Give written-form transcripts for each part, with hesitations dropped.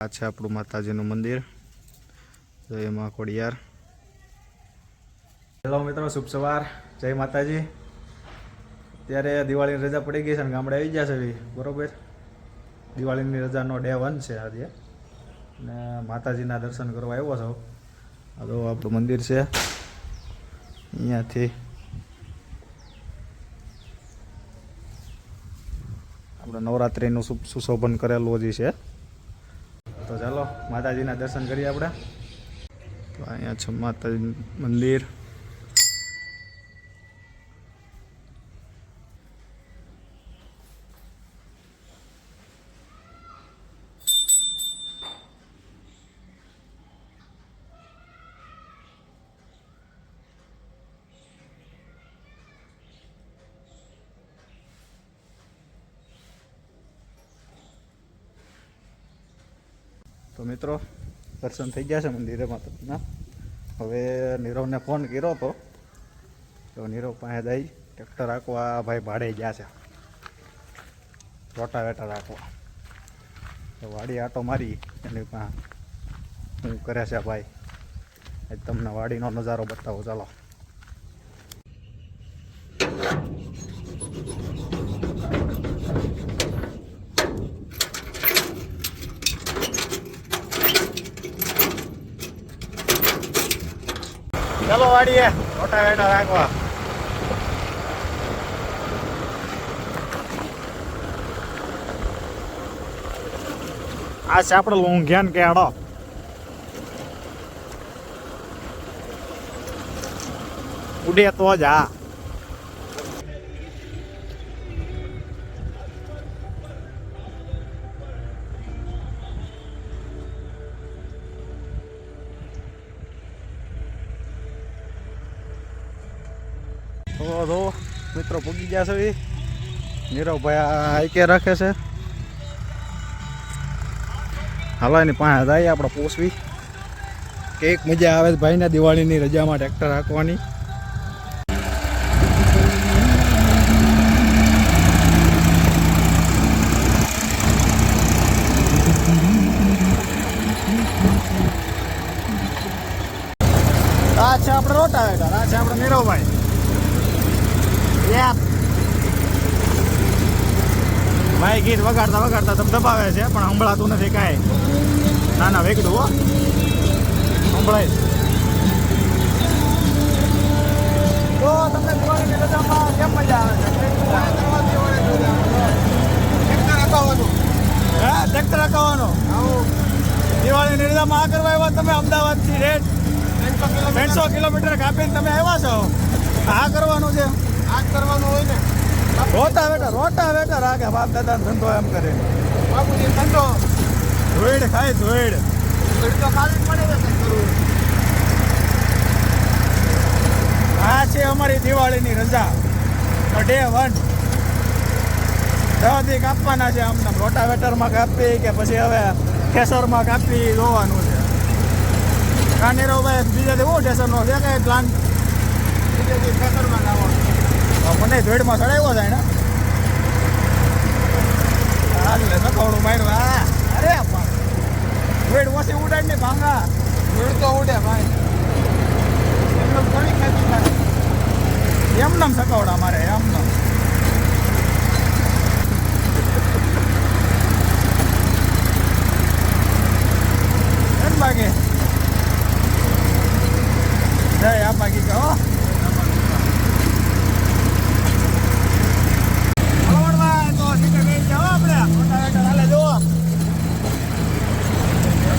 આ છે આપણું માતાજીનું મંદિર. જય મા ખોડિયાર. હેલો મિત્રો, શુભ સવાર, જય માતાજી. અત્યારે દિવાળીની રજા પડી ગઈ છે અને ગામડે આવી ગયા છે બરોબર. દિવાળીની રજાનો ડે 1 છે આજે અને માતાજીના દર્શન કરવા આવ્યો છો. આ તો આપણું મંદિર છે. અહીંયાથી આપણે નવરાત્રિનું સુશોભન કરેલું હજી છે. તો ચાલો માતાજીના દર્શન કરીએ આપણે. તો અહીંયા છે માતાજી મંદિર. તો મિત્રો દર્શન થઈ ગયા છે મંદિરે માતાજીના. હવે નીરવને ફોન કર્યો હતો તો નીરવ પાસે જઈ ટ્રેક્ટર રાખવા ભાઈ ભાડે ગયા છે, રોટાવેટર રાખવા. તો વાડી આટો મારી એની પાસે શું કરે છે ભાઈ, આજ તમને વાડીનો નજારો બતાવો. ચાલો. ચાલો વાડીએ રોટાવેટર રાખવા. આ છે આપણે લોંઘિયાન કેળો. ઉડે તો જ આ તો મિત્રો પૂગી ગયા છે. નીરવભાઈ આઈકે રાખે છે. હાલો એની પાસે જાય આપણે પોસવી. કેક મજા આવે ભાઈને દિવાળીની રજામાં ટ્રેક્ટર રાખવાની. આ છે આપણે રોટાવેટર, આ છે આપણે નીરવભાઈ. ભાઈ ગીત વગાડતા વગાડતા તમે દબાવે છે પણ સંભળાતું નથી કાંઈ. ના ના વેગડું હો, સંભળાય. તો તમને દિવાળીની રજામાં કેમ મજા આવે છે? હા, ટ્રેક્ટર હકાવવાનું. દિવાળીની રજામાં આ કરવા આવ્યા તમે અમદાવાદથી રેટ 300 કિલોમીટર કાપીને તમે આવ્યા છો. આ કરવાનું છે, આ કરવાનું હોય ને. રોટાવેટર રાખે બાપ દાદા ધંધો એમ કરે. બાપુજી ધંધો ધોઈડ ખાય, ધોઈડ તો ખાલી પડે છે. આ છે અમારી દિવાળીની રજા ડે 1. દવાથી કાપવાના છે. આમને રોટાવેટરમાં કાપી કે પછી હવે ઠેસરમાં કાપી જોવાનું છે. કાનીરોભાઈ બીજા દેવો ઠેસરનો છે કે પ્લાન? બીજા ઠેસરમાં લાવવાનું. મને ધોઈડમાં ચડાવ્યો જાય ને. હાલ સખવડું માર્યું. અરે ધોઈડ ઓછી ઉડાડ ને ભાંગા. ધોઈડ તો ઉડે ભાઈ. એમનેમ થોડી ખેતી થાય. એમનેમ સખવડા મારે એમનેમ. એમ બાકી જય આ બાકી કહો.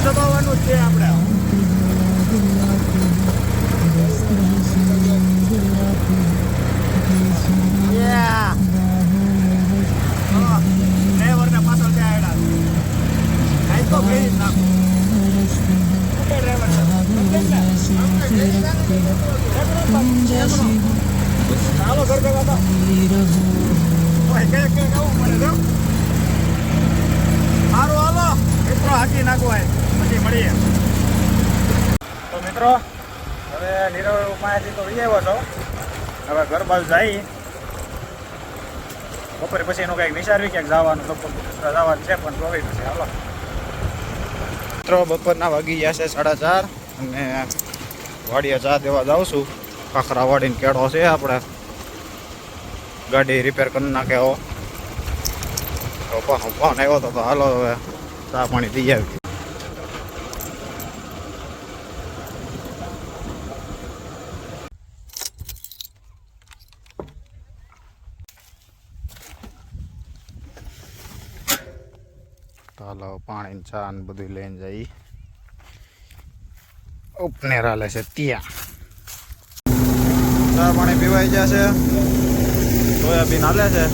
દબાવવાનું છે આપણે. ડ્રાઈવરને પાછળ ત્યાં આવ્યા તો ગઈ નાખો. ડ્રાઈવર ચાલો ઘર ભેગા હતા. આવું પડે તો સારું. હાલો મિત્રો હાકી નાખવાય પછી મળીએ. તો મિત્રો હવે નીરવ પાસેથી તો આવ્યો છો. હવે ઘર બાજુ જઈ બપોરે પછી એનું કંઈક વિચારવી ક્યાંક જવાનું. જવાનું છે પણ જોવી પછી. હાલો. મિત્રો બપોરના વાગી ગયા છે 4:30 અને વાડીએ ચા દેવા જાઉં છું. ખાખરા વાડીને કેળો છે આપણે, ગાડી રિપેર કરી નાખે એવો ફોન આવ્યો હતો. તો હાલો હવે ચા પાણી દઈ આવી. હાલો પાણી ચા ને બધું લઈને જઈ ઉપનેર હાલે છે ત્યાં. ચા પાણી પીવાઈ ગયા છે, સોયાબીન હાલે છે,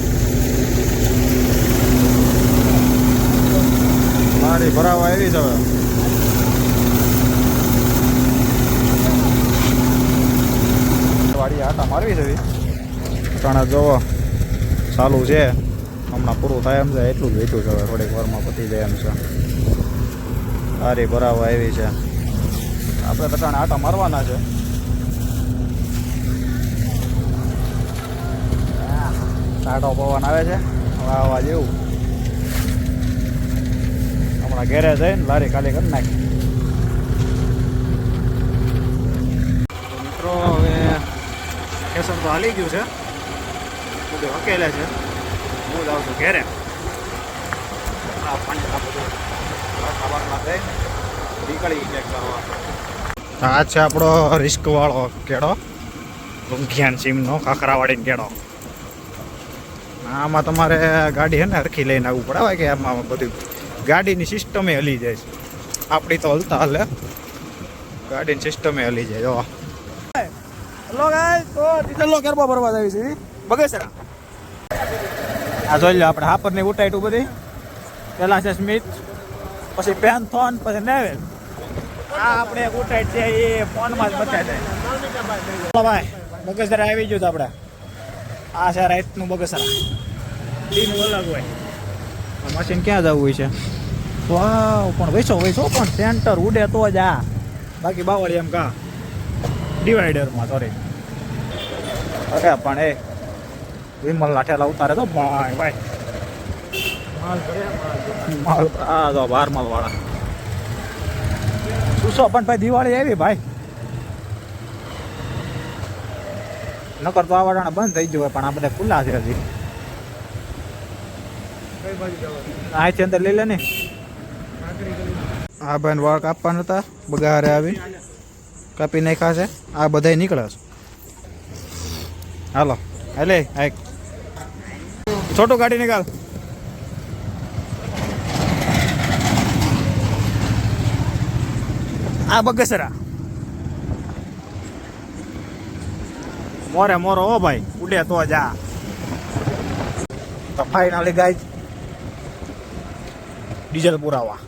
મારી ભરાવા આવી છે. હવે વાડી આટા મારવી છે પણ જોવો ચાલુ છે, હમણાં પૂરું થાય એમ છે. એટલું જ વેચ્યું છે, હવે થોડીક વારમાં પતી જાય એમ છે. સારી ભરાવા આવી છે. આપણે તટાણે આટા મારવાના છે. ટાટો પવન આવે છે વાવા જેવું. હમણાં ઘેરે જઈને લારી ખાલી કરી નાખી. મિત્રો હવે કેસર તો હાલી ગયું છે, બધું હકેલે છે. હું જાઉં છું ઘેરે. આ છે આપણો રિસ્ક વાળો કેળો, રૂંખિયાન સીમનો ખાખરાવાડીનો કેળો. આમાં તમારે ગાડી હે ને હરખી લઈને આવવું પડે કે આમાં બધું ગાડીની સિસ્ટમે હલી જાય છે. આપણી તો હલતા હાલે, ગાડીની સિસ્ટમે હલી જાય. જો હેલો ગાઈસ, તો ડીઝલનો કેરબો ભરવા આવી છે બગસરા. આ જોઈ લો આપણે હાપરની ઉટાઈટું બધી. પહેલાં છે સ્મિથ, પછી પેન્થોન, પછી નેવેલ. આ આપણે એક ઉટાઈટ છે એ ફોનમાં જ બતાવી દે. ચલો ભાઈ, બગસરા આવી ગયું તો આપણે. આ છે રાઈટનું બગસરા, દીનું અલગ હોય. મશીન ક્યાં જવું હોય છે? વાવ, પણ વૈસો પણ સેન્ટર ઉડે તો જ આ, બાકી બાવળી એમ કા ડિવાઈડરમાં. સોરી અરે પણ એ વિમલના ઠેલા ઉતારે તો ભાઈ ભાઈ માલ. આ તો 12 માલ વાળા સુસો. પણ ભાઈ દિવાળી આવી ભાઈ, નકર તો આ વાળાના બંધ થઈ ગયું હોય, પણ આ બધા ખુલ્લા છે હજી. અહીંથી અંદર લઈ લે ને. આ ભાઈને વાળ કાપવાના હતા, બગારે આવી કાપી નાખ્યા છે. આ બધા નીકળે છે. હાલો હાલે એક છોટું ગાડી નીકાળ. આ બગસરા મોરે મોરો હો ભાઈ, ઉડે તો જા. તો ફાઈનલી ગાઈઝ ડીઝલ પુરાવા.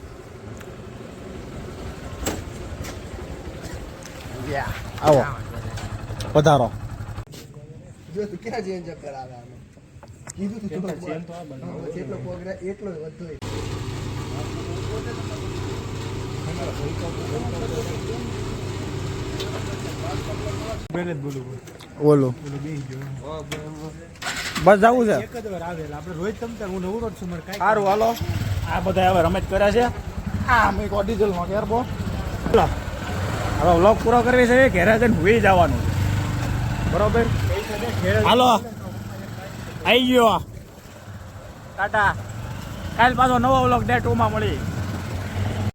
આવો પધારો. જો તું ક્યાં ચેન્જ કરાવે આને કીધું તું ચેન્જ તો આ બનાવો જેટલો પ્રોગ્રામ એટલો વધુ. ઓલો બસ જવું છે. એક જ વાર આવેલા આપણે રોજ તમતાર હું નવરો જ છું મારે કાઈ. સારું હાલો, આ બધા હવે રમત કર્યા છે. આ મેં કો ડીઝલમાં કેરબો. હવે વ્લોગ પૂરો કરવી છે, ઘેરે જઈને ભૂઈ જવાનું. બરોબર, હાલો આવી ગયો ટાટા. કાલ પાછો નવો વ્લોગ ડે 2 માં મળી.